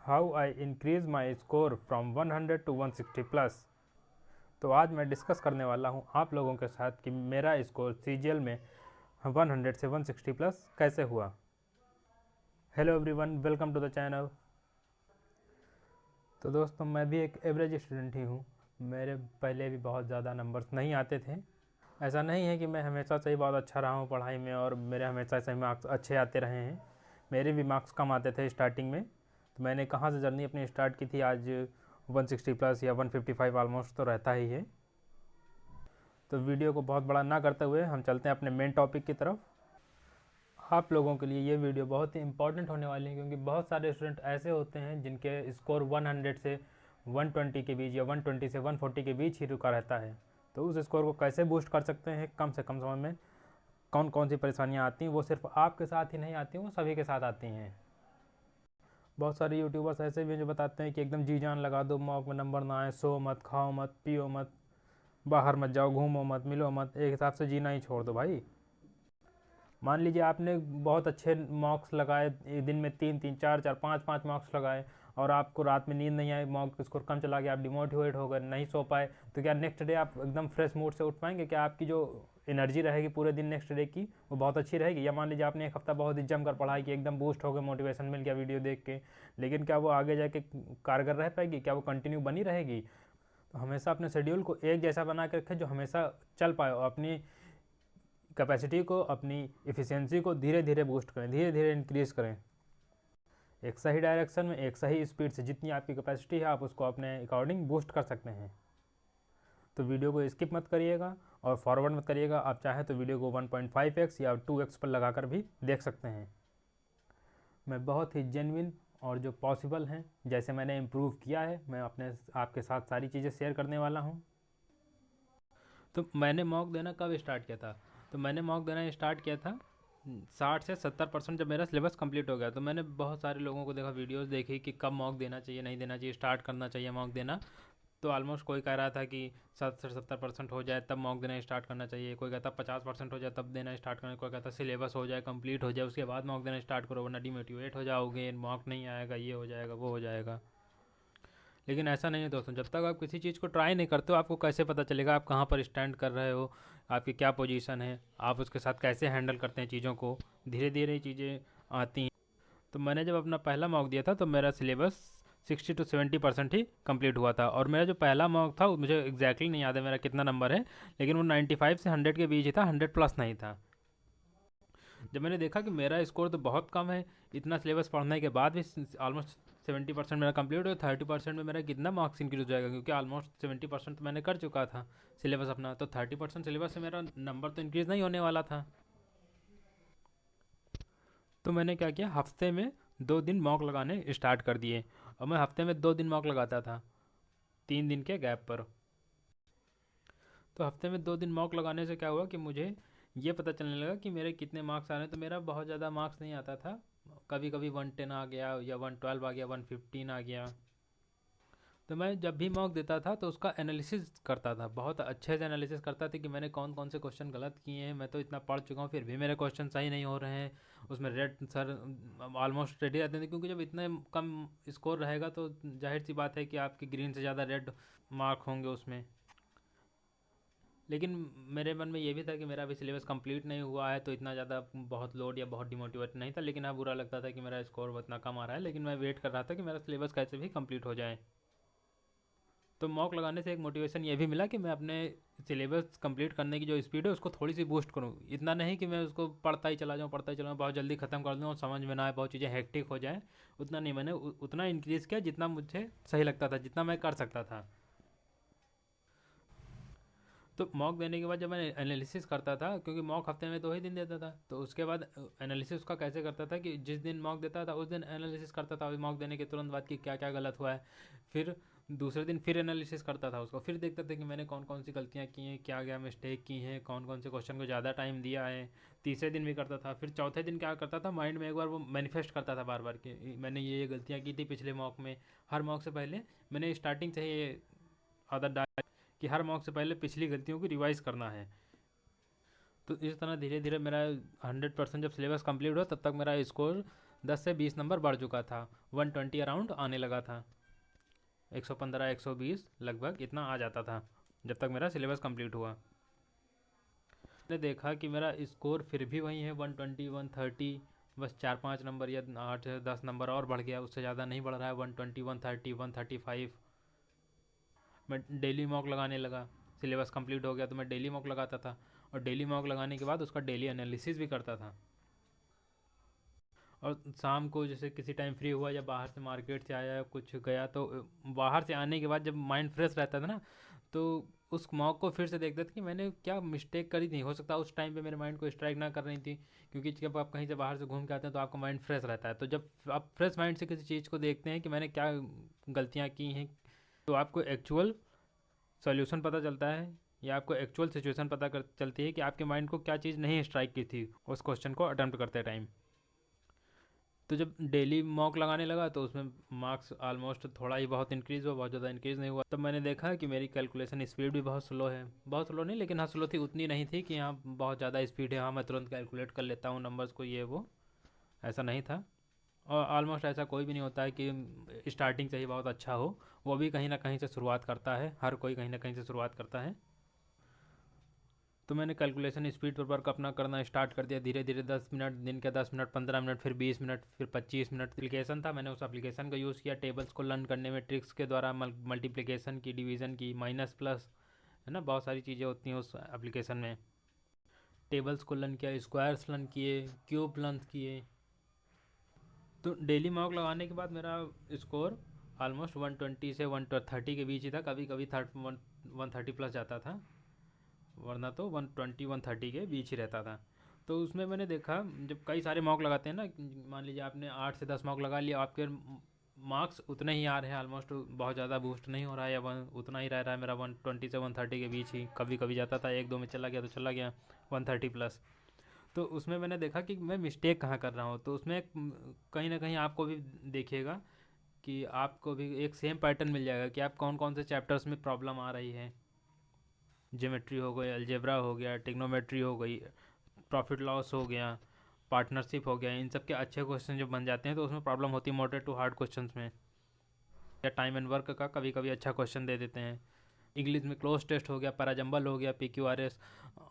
How I increase my score from 100 to 160 plus. तो आज मैं डिस्कस करने वाला हूँ आप लोगों के साथ कि मेरा स्कोर CGL में 100 से 160 प्लस कैसे हुआ। Hello everyone, welcome to the channel. तो दोस्तों, मैं भी एक एवरेज स्टूडेंट ही हूँ। मेरे पहले भी बहुत ज़्यादा नंबर्स नहीं आते थे। ऐसा नहीं है कि मैं हमेशा से ही बहुत अच्छा रहा हूँ पढ़ाई में और मेरे हमेशा से मार्क्स अच्छे आते रहे हैं। मेरे भी मार्क्स कम आते थे स्टार्टिंग में। तो मैंने कहाँ से जर्नी अपनी स्टार्ट की थी, आज 160 प्लस या 155 ऑलमोस्ट तो रहता ही है। तो वीडियो को बहुत बड़ा ना करते हुए हम चलते हैं अपने मेन टॉपिक की तरफ। आप लोगों के लिए ये वीडियो बहुत ही इंपॉर्टेंट होने वाली है, क्योंकि बहुत सारे स्टूडेंट ऐसे होते हैं जिनके स्कोर 100 से 120 के बीच या 120 से 140 के बीच ही रुका रहता है। तो उस स्कोर को कैसे बूस्ट कर सकते हैं कम से कम समय में, कौन कौन सी परेशानियां आती हैं, वो सिर्फ आपके साथ ही नहीं आती, वो सभी के साथ आती हैं। बहुत सारे यूट्यूबर्स ऐसे भी हैं जो बताते हैं कि एकदम जी जान लगा दो, मॉक में नंबर ना आए, सो मत, खाओ मत, पियो मत, बाहर मत जाओ, घूमो मत, मिलो मत, एक हिसाब से जीना ही छोड़ दो भाई। मान लीजिए आपने बहुत अच्छे मॉक्स लगाए, दिन में 3-3, 4-4, 5-5 मॉक्स लगाए और आपको रात में नींद नहीं आई, मॉक स्कोर कम चला गया, आप डिमोटिवेट हो गए, नहीं सो पाए, तो क्या नेक्स्ट डे आप एकदम फ्रेश मूड से उठ पाएंगे? क्या आपकी जो एनर्जी रहेगी पूरे दिन नेक्स्ट डे की वो बहुत अच्छी रहेगी? या मान लीजिए आपने एक हफ्ता बहुत ही जम कर पढ़ाई की, एकदम बूस्ट हो गए, मोटिवेशन मिल गया वीडियो देख के, लेकिन क्या वो आगे जाके कारगर रह पाएगी? क्या वो कंटिन्यू बनी रहेगी? तो हमेशा अपने शेड्यूल को एक जैसा बना के रखें जो हमेशा चल पाए, और अपनी कैपेसिटी को, अपनी इफ़िशियंसी को धीरे धीरे बूस्ट करें, धीरे धीरे इंक्रीज़ करें, एक सही डायरेक्शन में, एक सही स्पीड से। जितनी आपकी कैपेसिटी है आप उसको अपने अकॉर्डिंग बूस्ट कर सकते हैं। तो वीडियो को स्किप मत करिएगा और फॉरवर्ड मत करिएगा। आप चाहें तो वीडियो को 1.5x या 2x पर लगाकर भी देख सकते हैं। मैं बहुत ही जेन्युइन और जो पॉसिबल हैं, जैसे मैंने इम्प्रूव किया है, मैं अपने आपके साथ सारी चीज़ें शेयर करने वाला हूँ। तो मैंने मॉक देना कब स्टार्ट किया था? तो मैंने मॉक देना स्टार्ट किया था 60 से 70% जब मेरा सिलेबस कंप्लीट हो गया। तो मैंने बहुत सारे लोगों को देखा, वीडियोस देखी कि कब मॉक देना चाहिए, नहीं देना चाहिए, स्टार्ट करना चाहिए मॉक देना। तो ऑलमोस्ट कोई कह रहा था कि 60 से 70% हो जाए तब मॉक देना स्टार्ट करना चाहिए, कोई कहता 50% हो जाए तब देना स्टार्ट करना, कोई कहता सिलेबस हो जाए, कंप्लीट हो जाए, उसके बाद मॉक देना स्टार्ट करो वरना डिमोटिवेट हो जाओगे, मॉक नहीं आएगा, ये हो जाएगा, वो हो जाएगा। लेकिन ऐसा नहीं है दोस्तों। जब तक आप किसी चीज़ को ट्राई नहीं करते हो, आपको कैसे पता चलेगा आप कहाँ पर स्टैंड कर रहे हो, आपकी क्या पोजीशन है, आप उसके साथ कैसे हैंडल करते हैं चीज़ों को। धीरे धीरे चीज़ें आती हैं। तो मैंने जब अपना पहला मॉक दिया था तो मेरा सिलेबस 60 से 70% ही कंप्लीट हुआ था, और मेरा जो पहला मॉक था मुझे एग्जैक्टली नहीं याद है मेरा कितना नंबर है, लेकिन वो 95 से 100 के बीच ही था, 100 प्लस नहीं था। जब मैंने देखा कि मेरा स्कोर तो बहुत कम है, इतना सिलेबस पढ़ने के बाद भी ऑलमोस्ट 70% मेरा कंप्लीट हो, 30% में मेरा कितना मार्क्स इंक्रीज हो जाएगा, क्योंकि ऑलमोस्ट 70% तो मैंने कर चुका था सिलेबस अपना, तो 30% सिलेबस से मेरा नंबर तो इंक्रीज नहीं होने वाला था। तो मैंने क्या किया, हफ्ते में 2 दिन मॉक लगाने स्टार्ट कर दिए, और मैं हफ्ते में 2 दिन मॉक लगाता था 3 दिन के गैप पर। तो हफ्ते में 2 दिन मॉक लगाने से क्या हुआ कि मुझे ये पता चलने लगा कि मेरे कितने मार्क्स आ रहे हैं। तो मेरा बहुत ज़्यादा मार्क्स नहीं आता था, कभी कभी 110 आ गया या 112 आ गया, 115 आ गया। तो मैं जब भी मॉक देता था तो उसका एनालिसिस करता था, बहुत अच्छे से एनालिसिस करता था कि मैंने कौन कौन से क्वेश्चन गलत किए हैं। मैं तो इतना पढ़ चुका हूँ फिर भी मेरे क्वेश्चन सही नहीं हो रहे हैं, उसमें रेड सर ऑलमोस्ट रेड ही रहते थे, क्योंकि जब इतने कम स्कोर रहेगा तो जाहिर सी बात है कि आपके ग्रीन से ज़्यादा रेड मार्क होंगे उसमें। लेकिन मेरे मन में ये भी था कि मेरा अभी सिलेबस कंप्लीट नहीं हुआ है, तो इतना ज़्यादा बहुत लोड या बहुत डिमोटिवेट नहीं था, लेकिन हाँ बुरा लगता था कि मेरा स्कोर इतना कम आ रहा है। लेकिन मैं वेट कर रहा था कि मेरा सिलेबस कैसे भी कंप्लीट हो जाए। तो मॉक लगाने से एक मोटिवेशन ये भी मिला कि मैं अपने सिलेबस कंप्लीट करने की जो स्पीड है उसको थोड़ी सी बूस्ट करूँ। इतना नहीं कि मैं उसको पढ़ता ही चला जाऊँ, पढ़ता ही चला जाऊँ, बहुत जल्दी ख़त्म कर दूँ और समझ में ना आए, बहुत चीज़ें हेक्टिक हो जाए, उतना नहीं। मैंने उतना इंक्रीज़ किया जितना मुझे सही लगता था, जितना मैं कर सकता था। तो मॉक देने के बाद जब मैं एनालिसिस करता था, क्योंकि मॉक हफ्ते में 2 ही दिन देता था, तो उसके बाद एनालिसिस उसका कैसे करता था कि जिस दिन मॉक देता था उस दिन एनालिसिस करता था मॉक देने के तुरंत बाद कि क्या क्या गलत हुआ है। फिर दूसरे दिन फिर एनालिसिस करता था उसको, फिर देखता था कि मैंने कौन कौन सी गलतियाँ की हैं, क्या क्या मिस्टेक की हैं, कौन कौन से क्वेश्चन को ज़्यादा टाइम दिया है। तीसरे दिन भी करता था। फिर चौथे दिन क्या करता था, माइंड में एक बार वो मैनिफेस्ट करता था बार बार कि मैंने ये गलतियाँ की थी पिछले मॉक में। हर मॉक से पहले मैंने स्टार्टिंग से ही ये आदत डाली कि हर मॉक से पहले पिछली गलतियों को रिवाइज करना है। तो इस तरह धीरे धीरे मेरा 100% जब सिलेबस कंप्लीट हुआ तब तक मेरा स्कोर 10 से 20 नंबर बढ़ चुका था, 120 अराउंड आने लगा था, 115 120 लगभग इतना आ जाता था जब तक मेरा सिलेबस कंप्लीट हुआ। मैंने देखा कि मेरा स्कोर फिर भी वही है 120 130, बस 4-5 नंबर या 8-10 नंबर और बढ़ गया, उससे ज़्यादा नहीं बढ़ रहा है। 120 130 135। मैं डेली मॉक लगाने लगा, सिलेबस कंप्लीट हो गया तो मैं डेली मॉक लगाता था, और डेली मॉक लगाने के बाद उसका डेली एनालिसिस भी करता था। और शाम को जैसे किसी टाइम फ्री हुआ या बाहर से मार्केट से आया कुछ गया, तो बाहर से आने के बाद जब माइंड फ्रेश रहता था ना, तो उस मॉक को फिर से देखते थे कि मैंने क्या मिस्टेक करी थी। हो सकता है उस टाइम पे मेरे माइंड को स्ट्राइक ना कर रही थी, क्योंकि जब आप कहीं से बाहर से घूम के आते हैं तो आपका माइंड फ्रेश रहता है। तो जब आप फ्रेश माइंड से किसी चीज़ को देखते हैं कि मैंने क्या गलतियाँ की हैं, तो आपको एक्चुअल सॉल्यूशन पता चलता है, या आपको एक्चुअल सिचुएशन पता कर चलती है कि आपके माइंड को क्या चीज़ नहीं स्ट्राइक की थी उस क्वेश्चन को अटेम्प्ट करते टाइम। तो जब डेली मॉक लगाने लगा तो उसमें मार्क्स ऑलमोस्ट थोड़ा ही बहुत इंक्रीज़ हुआ, बहुत ज़्यादा इंक्रीज़ नहीं हुआ। तब मैंने देखा कि मेरी कैलकुलेशन स्पीड भी बहुत स्लो है, बहुत स्लो नहीं लेकिन हाँ स्लो थी, उतनी नहीं थी कि हाँ बहुत ज़्यादा स्पीड है, हाँ मैं तुरंत कैलकुलेट कर लेता हूँ नंबर्स को, ये वो ऐसा नहीं था। और ऑलमोस्ट ऐसा कोई भी नहीं होता है कि स्टार्टिंग से ही बहुत अच्छा हो, वो भी कहीं ना कहीं से शुरुआत करता है, हर कोई कहीं ना कहीं से शुरुआत करता है। तो मैंने कैलकुलेशन स्पीड पर वर्क अपना करना स्टार्ट कर दिया धीरे धीरे। 10 मिनट, दिन के 10 मिनट, 15 मिनट, फिर 20 मिनट, फिर 25 मिनट। एप्लीकेशन था, मैंने उस एप्लीकेशन का यूज़ किया टेबल्स को लर्न करने में, ट्रिक्स के द्वारा मल्टीप्लिकेशन की, डिवीज़न की, माइनस प्लस, है ना, बहुत सारी चीज़ें होती हैं उस एप्लीकेशन में। टेबल्स को लर्न किया, स्क्वायर्स लर्न किए, क्यूब लर्न किए। तो डेली मॉक लगाने के बाद मेरा स्कोर ऑलमोस्ट 120 से 130 के बीच ही था, कभी कभी 130 प्लस जाता था, वरना तो 120 130 के बीच ही रहता था। तो उसमें मैंने देखा जब कई सारे मॉक लगाते हैं ना, मान लीजिए आपने 8 से 10 मॉक लगा लिया, आपके मार्क्स उतने ही आ रहे हैं, ऑलमोस्ट बहुत ज़्यादा बूस्ट नहीं हो रहा है, या उतना ही रह रहा है मेरा 120 से 130 के बीच ही, कभी कभी जाता था, एक दो में चला गया तो चला गया 130 प्लस। तो उसमें मैंने देखा कि मैं मिस्टेक कहाँ कर रहा हूँ। तो उसमें कहीं ना कहीं आपको भी देखिएगा कि आपको भी एक सेम पैटर्न मिल जाएगा कि आप कौन कौन से चैप्टर्स में प्रॉब्लम आ रही है। ज्योमेट्री हो गई, अलजेब्रा हो गया, टिग्नोमेट्री हो गई, प्रॉफिट लॉस हो गया, पार्टनरशिप हो गया, इन सब के अच्छे क्वेश्चन जब बन जाते हैं तो उसमें प्रॉब्लम होती है मॉडरेट टू हार्ड क्वेश्चन में। या टाइम एंड वर्क का कभी कभी अच्छा क्वेश्चन दे देते हैं। इंग्लिश में क्लोज टेस्ट हो गया, पैराजंबल हो गया, PQRS,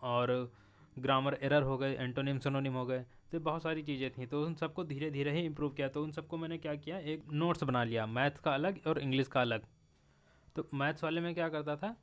और ग्रामर एरर हो गए, एंटोनिम सिनोनिम हो गए। तो बहुत सारी चीज़ें थी, तो उन सबको धीरे धीरे ही इम्प्रूव किया। तो उन सबको मैंने क्या किया, एक नोट्स बना लिया, मैथ्स का अलग और इंग्लिश का अलग। तो मैथ्स वाले में क्या करता था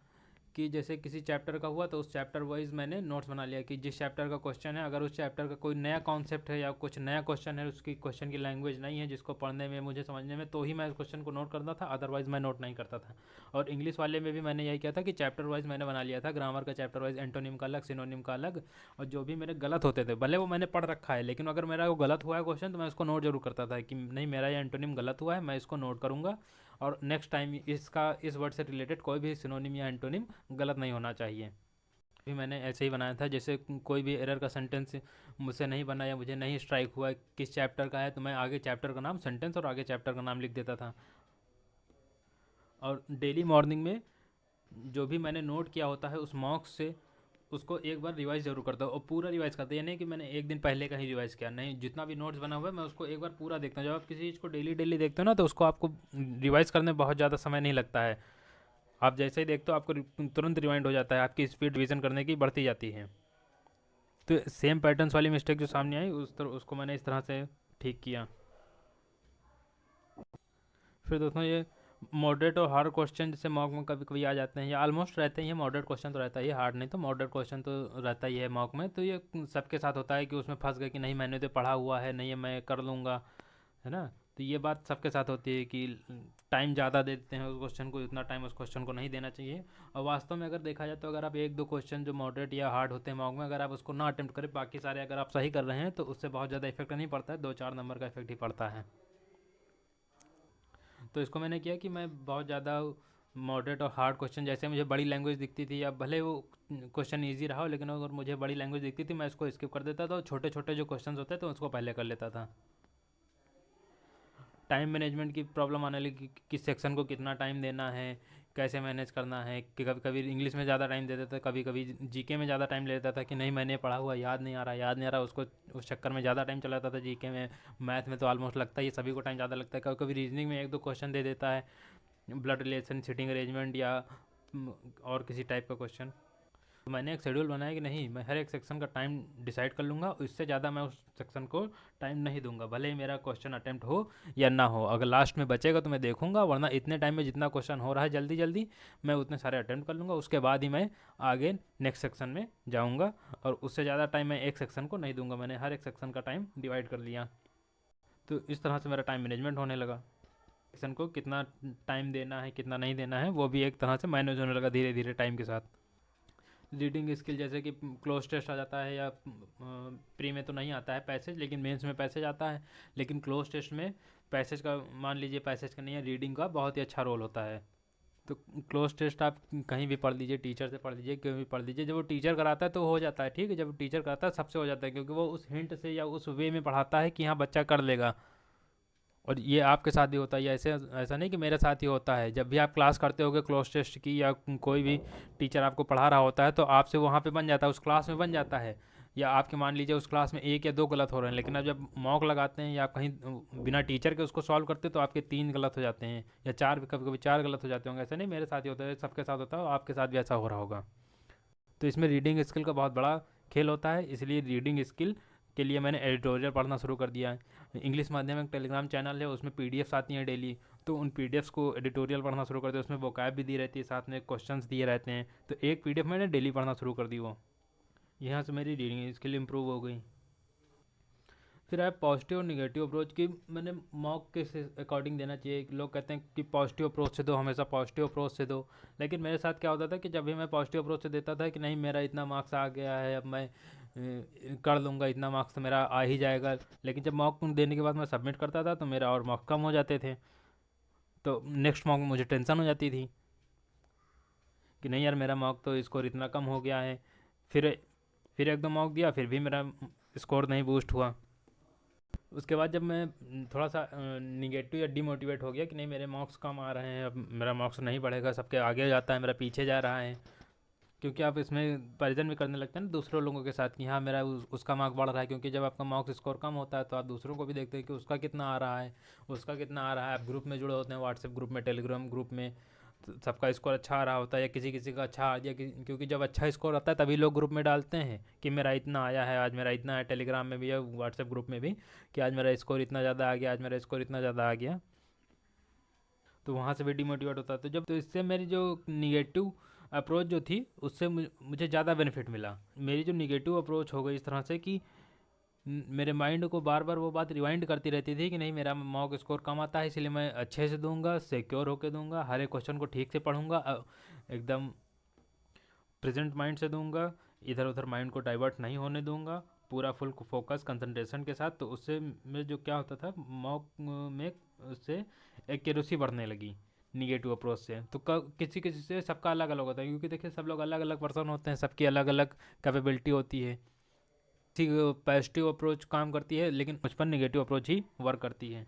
कि जैसे किसी चैप्टर का हुआ तो उस चैप्टर वाइज मैंने नोट्स बना लिया कि जिस चैप्टर का क्वेश्चन है, अगर उस चैप्टर का कोई नया कॉन्सेप्ट है या कुछ नया क्वेश्चन है, उसकी क्वेश्चन की लैंग्वेज नहीं है जिसको पढ़ने में मुझे समझने में, तो ही मैं उस क्वेश्चन को नोट करता था, अदरवाइज मैं नोट नहीं करता था। और इंग्लिश वाले में भी मैंने यही किया था कि चैप्टर वाइज मैंने बना लिया था, ग्रामर का चैप्टर वाइज, एंटोनिम का अलग, सिनोनिम का अलग। और जो भी मेरे गलत होते थे, भले वो मैंने पढ़ रखा है, लेकिन अगर मेरा वो गलत हुआ है क्वेश्चन तो मैं उसको नोट जरूर करता था कि नहीं मेरा ये एंटोनिम गलत हुआ है, मैं इसको नोट करूँगा, और नेक्स्ट टाइम इसका इस वर्ड से रिलेटेड कोई भी सिनोनिम या एंटोनिम गलत नहीं होना चाहिए। भी मैंने ऐसे ही बनाया था, जैसे कोई भी एरर का सेंटेंस मुझसे नहीं बना या मुझे नहीं स्ट्राइक हुआ किस चैप्टर का है, तो मैं आगे चैप्टर का नाम, सेंटेंस और आगे चैप्टर का नाम लिख देता था। और डेली मॉर्निंग में जो भी मैंने नोट किया होता है उस मॉक्स से, उसको एक बार रिवाइज जरूर करता हूँ, और पूरा रिवाइज करता हूँ। ये नहीं कि मैंने एक दिन पहले का ही रिवाइज किया, नहीं, जितना भी नोट्स बना हुआ है मैं उसको एक बार पूरा देखता हूँ। जब आप किसी चीज़ को डेली डेली देखते हो ना, तो उसको आपको रिवाइज करने में बहुत ज़्यादा समय नहीं लगता है। आप जैसे ही देखते हो आपको तुरंत रिवाइंड हो जाता है, आपकी स्पीड रिवीजन करने की बढ़ती जाती है। तो सेम पैटर्न्स वाली मिस्टेक जो सामने आई उसको मैंने इस तरह से ठीक किया। फिर दोस्तों ये मॉडरेट और हार्ड क्वेश्चन जैसे मॉक में कभी कभी आ जाते हैं, या ऑलमोस्ट रहते हैं। मॉडरेट क्वेश्चन तो रहता ही है, हार्ड नहीं, तो मॉडरेट क्वेश्चन तो रहता ही है मॉक में। तो ये सबके साथ होता है कि उसमें फंस गए कि नहीं मैंने तो पढ़ा हुआ है, नहीं मैं कर लूँगा, है ना। तो ये बात सबके साथ होती है कि टाइम ज़्यादा दे देते हैं उस क्वेश्चन को, इतना टाइम उस क्वेश्चन को नहीं देना चाहिए। और वास्तव में अगर देखा जाए तो अगर आप एक दो क्वेश्चन जो मॉडरेट या हार्ड होते हैं मॉक में, अगर आप उसको ना अटेम्प्ट करें, बाकी सारे अगर आप सही कर रहे हैं, तो उससे बहुत ज़्यादा इफेक्ट नहीं पड़ता है, 2-4 नंबर का इफेक्ट ही पड़ता है। तो इसको मैंने किया कि मैं बहुत ज़्यादा मॉडरेट और हार्ड क्वेश्चन, जैसे मुझे बड़ी लैंग्वेज दिखती थी, या भले वो क्वेश्चन ईजी रहा हो, लेकिन अगर मुझे बड़ी लैंग्वेज दिखती थी मैं इसको स्किप कर देता था, और छोटे छोटे जो क्वेश्चन होते थे उसको पहले कर लेता था। टाइम मैनेजमेंट की प्रॉब्लम आने लगी, किस सेक्शन को कितना टाइम देना है, कैसे मैनेज करना है, कि कभी कभी इंग्लिश में ज़्यादा टाइम दे देता था, कभी कभी जीके में ज़्यादा टाइम ले लेता था कि नहीं मैंने पढ़ा हुआ याद नहीं आ रहा, याद नहीं आ रहा, उसको उस चक्कर में ज़्यादा टाइम चला जाता था जीके में। मैथ में तो ऑलमोस्ट लगता ही है, सभी को टाइम ज़्यादा लगता है। कभी कभी रीजनिंग में एक दो क्वेश्चन दे देता है, ब्लड रिलेशन, सिटिंग अरेंजमेंट या और किसी टाइप का क्वेश्चन। तो मैंने एक शेड्यूल बनाया कि नहीं, मैं हर एक सेक्शन का टाइम डिसाइड कर लूँगा, इससे ज़्यादा मैं उस सेक्शन को टाइम नहीं दूंगा, भले ही मेरा क्वेश्चन अटेम्प्ट हो या ना हो। अगर लास्ट में बचेगा तो मैं देखूंगा, वरना इतने टाइम में जितना क्वेश्चन हो रहा है जल्दी जल्दी मैं उतने सारे अटेम्प्ट कर लूँगा, उसके बाद ही मैं आगे नेक्स्ट सेक्शन में जाऊँगा। और उससे ज़्यादा टाइम मैं एक सेक्शन को नहीं दूंगा, मैंने हर एक सेक्शन का टाइम डिवाइड कर लिया। तो इस तरह से मेरा टाइम मैनेजमेंट होने लगा। सेक्शन को कितना टाइम देना है, कितना नहीं देना है, वो भी एक तरह से मैनेज होने लगा धीरे धीरे टाइम के साथ। रीडिंग स्किल जैसे कि क्लोज टेस्ट आ जाता है, या प्री में तो नहीं आता है पैसेज, लेकिन मेंस में पैसेज आता है। लेकिन क्लोज टेस्ट में पैसेज का, मान लीजिए पैसेज का नहीं है, रीडिंग का बहुत ही अच्छा रोल होता है। तो क्लोज टेस्ट आप कहीं भी पढ़ लीजिए, टीचर से पढ़ लीजिए, कहीं भी पढ़ लीजिए, जब वो टीचर कराता है तो हो जाता है, ठीक है, जब टीचर कराता है सबसे हो जाता है, क्योंकि वो उस हिंट से या उस वे में पढ़ाता है कि हाँ बच्चा कर लेगा। और ये आपके साथ भी होता है, ऐसे ऐसा नहीं कि मेरे साथ ही होता है। जब भी आप क्लास करते होगे क्लोज टेस्ट की, या कोई भी टीचर आपको पढ़ा रहा होता है, तो आपसे वहाँ पे बन जाता है, उस क्लास में बन जाता है। या आपके मान लीजिए उस क्लास में एक या दो गलत हो रहे हैं, लेकिन अब जब मॉक लगाते हैं या आप कहीं बिना टीचर के उसको सॉल्व करते, तो आपके 3 गलत हो जाते हैं, या 4, कभी कभी 4 गलत हो जाते होंगे। ऐसा नहीं मेरे साथ ही होता है, सबके साथ होता है, आपके साथ भी ऐसा हो रहा होगा। तो इसमें रीडिंग स्किल का बहुत बड़ा खेल होता है, इसलिए रीडिंग स्किल के लिए मैंने एडिटोरियल पढ़ना शुरू कर दिया है। इंग्लिश माध्यम एक टेलीग्राम चैनल है, उसमें पीडीएफ्स आती हैं डेली, तो उन पीडीएफ्स को एडिटोरियल पढ़ना शुरू कर दिया। उसमें वोकैब भी दी रहती है, साथ में क्वेश्चंस दिए रहते हैं, तो एक पीडीएफ मैंने डेली पढ़ना शुरू कर दी। वो यहाँ से मेरी रीडिंग स्किल इंप्रूव हो गई। फिर है पॉजिटिव और निगेटिव अप्रोच की, मैंने मॉक के अकॉर्डिंग देना चाहिए। लोग कहते हैं कि पॉजिटिव अप्रोच से दो, हमेशा पॉजिटिव अप्रोच से दो, लेकिन मेरे साथ क्या होता था कि जब भी मैं पॉजिटिव अप्रोच से देता था कि नहीं मेरा इतना मार्क्स आ गया है, अब मैं कर लूँगा, इतना मार्क्स तो मेरा आ ही जाएगा, लेकिन जब मॉक देने के बाद मैं सबमिट करता था तो मेरा और मार्क्स कम हो जाते थे, तो नेक्स्ट मॉक में मुझे टेंशन हो जाती थी कि नहीं यार मेरा मॉक तो स्कोर इतना कम हो गया है। फिर एक दो मॉक दिया, फिर भी मेरा स्कोर नहीं बूस्ट हुआ। उसके बाद जब मैं थोड़ा सा निगेटिव या डिमोटिवेट हो गया कि नहीं मेरे मार्क्स कम आ रहे हैं, अब मेरा मार्क्स नहीं बढ़ेगा, सबके आगे जाता है, मेरा पीछे जा रहा है, क्योंकि आप इसमें कंपैरिजन भी करने लगते हैं ना दूसरों लोगों के साथ कि हाँ मेरा उसका मार्क बढ़ रहा है। क्योंकि जब आपका मार्क्स स्कोर कम होता है तो आप दूसरों को भी देखते हैं कि उसका कितना आ रहा है, उसका कितना आ रहा है। आप ग्रुप में जुड़े होते हैं, व्हाट्सएप ग्रुप में, टेलीग्राम ग्रुप में, तो सबका स्कोर अच्छा आ रहा होता है, या किसी किसी का अच्छा आ गया, क्योंकि जब अच्छा स्कोर आता है तभी लोग ग्रुप में डालते हैं कि मेरा इतना आया है, आज मेरा इतना है, टेलीग्राम में भी या व्हाट्सएप ग्रुप में भी, कि आज मेरा स्कोर इतना ज़्यादा आ गया, आज मेरा स्कोर इतना ज़्यादा आ गया। तो वहाँ से भी डिमोटिवेट होता है। तो इससे मेरी जो निगेटिव अप्रोच जो थी उससे मुझे ज़्यादा बेनिफिट मिला। मेरी जो निगेटिव अप्रोच हो गई इस तरह से कि मेरे माइंड को बार बार वो बात रिवाइंड करती रहती थी कि नहीं मेरा मॉक स्कोर कम आता है, इसलिए मैं अच्छे से दूंगा, सिक्योर होके दूंगा, हर एक क्वेश्चन को ठीक से पढ़ूंगा, एकदम प्रेजेंट माइंड से दूंगा, इधर उधर माइंड को डाइवर्ट नहीं होने दूंगा, पूरा फुल फोकस कंसंट्रेशन के साथ। तो उससे में जो क्या होता था मॉक में, उससे एक्यूरेसी बढ़ने लगी निगेटिव अप्रोच से। तो किसी किसी से सबका अलग अलग होता है, क्योंकि देखिए सब लोग अलग अलग पर्सन होते हैं, सबकी अलग अलग कैपेबिलिटी होती है। ठीक पॉजिटिव अप्रोच काम करती है, लेकिन मुझ पर निगेटिव अप्रोच ही वर्क करती है।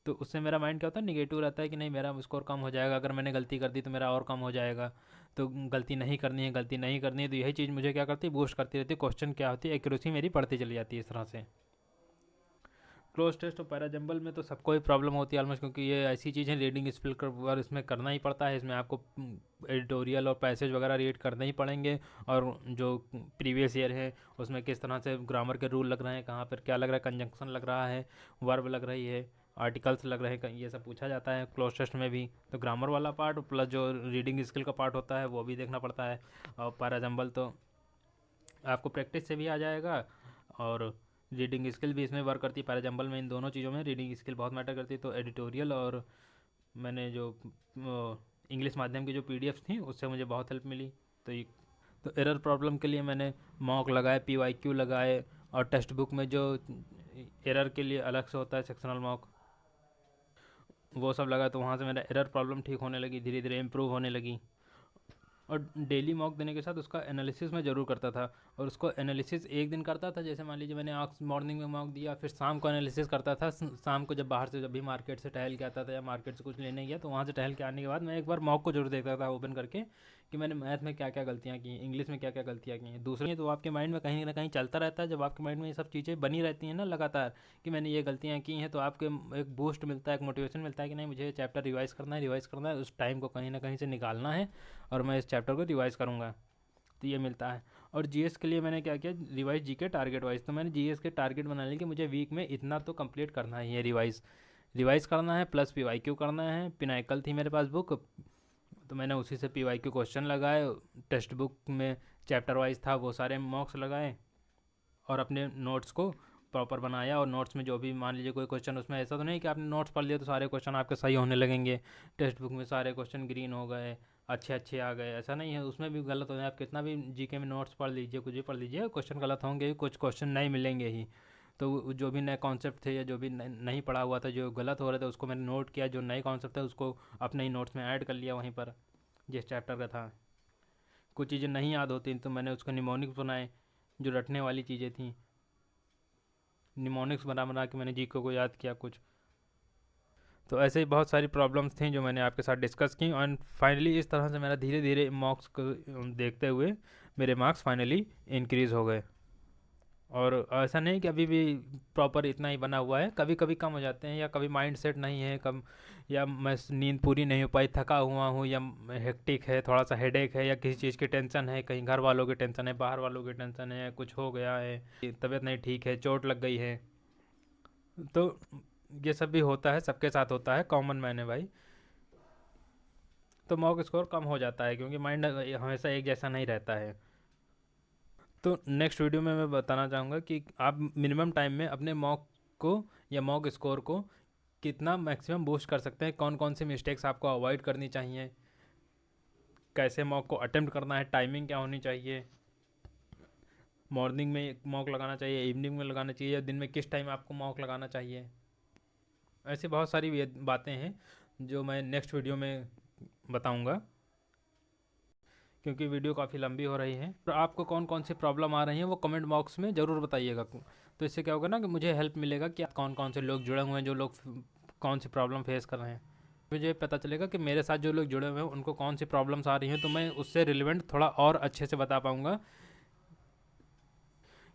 तो उससे मेरा माइंड क्या होता है, निगेटिव रहता है कि नहीं मेरा स्कोर कम हो जाएगा, अगर मैंने गलती कर दी तो मेरा और कम हो जाएगा, तो गलती नहीं करनी है, गलती नहीं करनी है। तो यही चीज़ मुझे क्या करती है, बूस्ट करती रहती है। क्वेश्चन क्या होती है, एक्यूरेसी मेरी बढ़ती चली जाती है इस तरह से। क्लोज टेस्ट और पैराजम्बल में तो सबको ही प्रॉब्लम होती है ऑलमोस्ट, क्योंकि ये ऐसी चीज़ है रीडिंग स्किल और इसमें करना ही पड़ता है। इसमें आपको एडिटोरियल और पैसेज वगैरह रीड करने ही पड़ेंगे, और जो प्रीवियस ईयर है उसमें किस तरह से ग्रामर के रूल लग रहे हैं, कहाँ पर क्या लग रहा है, कंजंक्शन लग रहा है, वर्ब लग रही है, आर्टिकल्स लग रहे हैं, ये सब पूछा जाता है क्लोज टेस्ट में भी। तो ग्रामर वाला पार्ट प्लस जो रीडिंग स्किल का पार्ट होता है वो भी देखना पड़ता है। और पैराजम्बल तो आपको प्रैक्टिस से भी आ जाएगा, और रीडिंग स्किल भी इसमें वर्क करती है। पैराजम्बल में इन दोनों चीज़ों में रीडिंग स्किल बहुत मैटर करती है। तो एडिटोरियल और मैंने जो इंग्लिश माध्यम की जो पीडीएफ थी उससे मुझे बहुत हेल्प मिली। तो एरर प्रॉब्लम के लिए मैंने मॉक लगाए, पीवाईक्यू लगाए, और टेक्स्ट बुक में जो एरर के लिए अलग से होता है सेक्शनल मॉक, वो सब लगा। तो वहाँ से मेरा एरर प्रॉब्लम ठीक होने लगी, धीरे धीरे इम्प्रूव होने लगी। और डेली मॉक देने के साथ उसका एनालिसिस मैं ज़रूर करता था। और उसको एनालिसिस एक दिन करता था, जैसे मान लीजिए मैंने आज मॉर्निंग में मॉक दिया, फिर शाम को एनालिसिस करता था। शाम को जब बाहर से जब भी मार्केट से टहल के आता था या मार्केट से कुछ लेने गया तो वहाँ से टहल के आने के बाद मैं एक बार मॉक को जरूर देखता था ओपन करके कि मैंने मैथ में क्या क्या गलतियाँ की, इंग्लिश में क्या क्या गलतियाँ की हैं। दूसरी तो आपके माइंड में कहीं ना कहीं चलता रहता है। जब आपके माइंड में ये सब चीज़ें बनी रहती हैं ना लगातार कि मैंने ये गलतियाँ की हैं, तो आपके एक बूस्ट मिलता है, एक मोटिवेशन मिलता है कि नहीं मुझे चैप्टर रिवाइज़ करना है, उस टाइम को कहीं ना कहीं से निकालना है और मैं इस चैप्टर को रिवाइज़ करूँगा। तो ये मिलता है। और जीएस के लिए मैंने क्या किया, रिवाइज जीके टारगेट वाइज, तो मैंने जीएस के टारगेट बना लिए कि मुझे वीक में इतना तो कंप्लीट करना ही है, रिवाइज करना है, प्लस पीवाईक्यू करना है। पिनाइकल थी मेरे पास बुक, तो मैंने उसी से पीवाईक्यू क्वेश्चन लगाए। टेक्स्ट बुक में चैप्टर वाइज था वो सारे मॉक्स लगाए और अपने नोट्स को प्रॉपर बनाया। और नोट्स में जो भी मान लीजिए कोई क्वेश्चन, उसमें ऐसा तो नहीं कि आपने नोट्स पढ़ लिया तो सारे क्वेश्चन आपके सही होने लगेंगे। टेक्स्ट बुक में सारे क्वेश्चन ग्रीन हो गए, अच्छे अच्छे आ गए, ऐसा नहीं है। उसमें भी गलत हो जाए, आप कितना भी जीके में नोट्स पढ़ लीजिए, कुछ भी पढ़ लीजिए, क्वेश्चन गलत होंगे, कुछ क्वेश्चन नहीं मिलेंगे ही। तो जो भी नए कॉन्सेप्ट थे या जो भी नहीं पढ़ा हुआ था, जो गलत हो रहे थे, उसको मैंने नोट किया। जो नए कॉन्सेप्ट थे उसको अपने ही नोट्स में ऐड कर लिया वहीं पर जिस चैप्टर का था। कुछ चीज़ें नहीं याद होती तो मैंने उसको निमोनिक्स बनाए, जो रटने वाली चीज़ें थी, निमोनिक्स बना बना के मैंने जीके को याद किया कुछ। तो ऐसे ही बहुत सारी प्रॉब्लम्स थी जो मैंने आपके साथ डिस्कस की। एंड फाइनली इस तरह से मेरा धीरे धीरे मार्क्स को देखते हुए मेरे मार्क्स फाइनली इंक्रीज़ हो गए। और ऐसा नहीं कि अभी भी प्रॉपर इतना ही बना हुआ है, कभी कभी कम हो जाते हैं, या कभी माइंड सेट नहीं है कम, या मैं नींद पूरी नहीं हो पाई, थका हुआ हूँ, या हेक्टिक है, थोड़ा सा हेडेक है, या किसी चीज़ की टेंशन है, कहीं घर वालों की टेंशन है, बाहर वालों की टेंशन है, कुछ हो गया है, तबीयत नहीं ठीक है, चोट लग गई है। तो ये सब भी होता है, सबके साथ होता है, कॉमन मैन है भाई। तो मॉक स्कोर कम हो जाता है क्योंकि माइंड हमेशा एक जैसा नहीं रहता है। तो नेक्स्ट वीडियो में मैं बताना चाहूँगा कि आप मिनिमम टाइम में अपने मॉक को या मॉक स्कोर को कितना मैक्सिमम बूस्ट कर सकते हैं, कौन कौन सी मिस्टेक्स आपको अवॉइड करनी चाहिए, कैसे मॉक को अटेम्प्ट करना है, टाइमिंग क्या होनी चाहिए, मॉर्निंग में मॉक लगाना चाहिए, इवनिंग में लगाना चाहिए, या दिन में किस टाइम आपको मॉक लगाना चाहिए। ऐसी बहुत सारी बातें हैं जो मैं नेक्स्ट वीडियो में बताऊंगा, क्योंकि वीडियो काफ़ी लंबी हो रही है। तो आपको कौन कौन सी प्रॉब्लम आ रही हैं वो कमेंट बॉक्स में ज़रूर बताइएगा। तो इससे क्या होगा ना कि मुझे हेल्प मिलेगा कि कौन कौन से लोग जुड़े हुए हैं, जो लोग कौन सी प्रॉब्लम फेस कर रहे हैं। मुझे पता चलेगा कि मेरे साथ जो लोग जुड़े हुए हैं उनको कौन सी प्रॉब्लम्स आ रही हैं, तो मैं उससे रिलेवेंट थोड़ा और अच्छे से बता पाऊँगा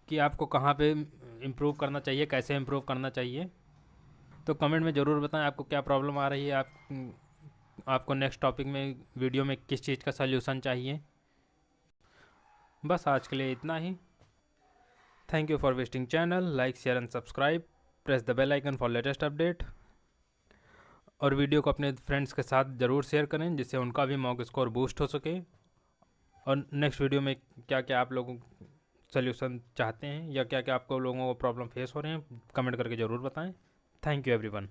कि आपको कहाँ पे इम्प्रूव करना चाहिए, कैसे इम्प्रूव करना चाहिए। तो कमेंट में ज़रूर बताएं आपको क्या प्रॉब्लम आ रही है, आपको नेक्स्ट टॉपिक में वीडियो में किस चीज़ का सल्यूशन चाहिए। बस आज के लिए इतना ही। Thank you for visiting channel, like share and subscribe, press the bell icon for latest update. और वीडियो को अपने फ्रेंड्स के साथ ज़रूर शेयर करें जिससे उनका भी मॉक स्कोर बूस्ट हो सके। और नेक्स्ट वीडियो में क्या क्या आप लोगों सल्यूशन चाहते हैं या क्या क्या आपको लोगों को प्रॉब्लम फेस हो रहे हैं, कमेंट करके ज़रूर बताएं। Thank you everyone.